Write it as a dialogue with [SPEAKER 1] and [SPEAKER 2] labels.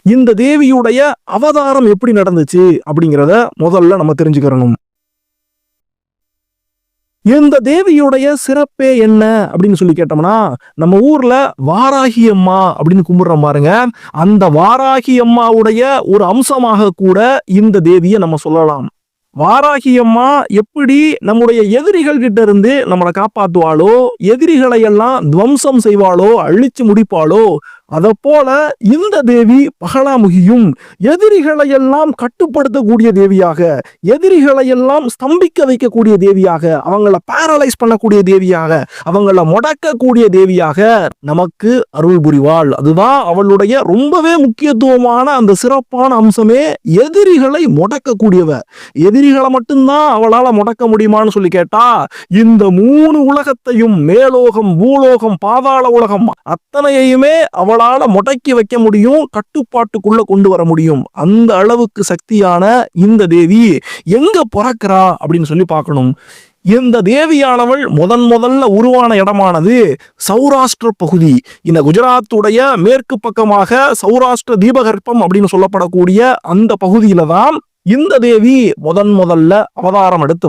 [SPEAKER 1] இந்த தேவியுடைய அவதாரம் எப்படி நடந்துச்சு அப்படிங்கிறத முதல்ல நம்ம தெரிஞ்சுக்கிறணும். இந்த தேவியுடைய சிறப்பே என்ன அப்படின்னு சொல்லி கேட்டோம்னா, நம்ம ஊர்ல வாராகி அம்மா அப்படின்னு கும்பிடுறோம் பாருங்க. அந்த வாராகி அம்மாவுடைய ஒரு அம்சமாக கூட இந்த தேவியை நம்ம சொல்லலாம். வாராகி அம்மா எப்படி நம்முடைய எதிரிகள் கிட்ட இருந்து நம்மளை காப்பாத்துவாளோ, எதிரிகளை எல்லாம் துவம்சம் செய்வாளோ, அழிச்சு முடிப்பாளோ, அத போல இந்த தேவி பகலாமுகியும் எதிரிகளை எல்லாம் கட்டுப்படுத்தக்கூடிய தேவியாக, எதிரிகளை எல்லாம் ஸ்தம்பிக்க வைக்கக்கூடிய தேவியாக, அவங்கள பேரலைஸ் பண்ணக்கூடிய தேவியாக, அவங்கள முடக்கக்கூடிய தேவியாக நமக்கு அருள் புரிவாள். அதுதான் அவளுடைய ரொம்பவே முக்கியத்துவமான அந்த சிறப்பான அம்சமே, எதிரிகளை முடக்கக்கூடியவ. எதிரிகளை மட்டும்தான் அவளால முடக்க முடியுமான்னு சொல்லி கேட்டா, இந்த 3 உலகத்தையும், மேலோகம், பூலோகம், பாதாள உலகம் அத்தனையுமே அவளால முடக்கி வைக்க முடியும், கட்டுப்பாட்டுக்குள்ள கொண்டு வர முடியும். அந்த அளவுக்கு சக்தியான இந்த தேவி எங்க பிறக்கிறா அப்படின்னு சொல்லி பார்க்கணும். இந்த தேவியானவள் முதல்ல உருவான இடமானது சௌராஷ்டிர பகுதி. இந்த குஜராத்துடைய மேற்கு பக்கமாக சௌராஷ்டிர தீபகற்பம் அப்படின்னு சொல்லப்படக்கூடிய அந்த பகுதியில தான் இந்த தேவி முதல்ல அவதாரம் எடுத்து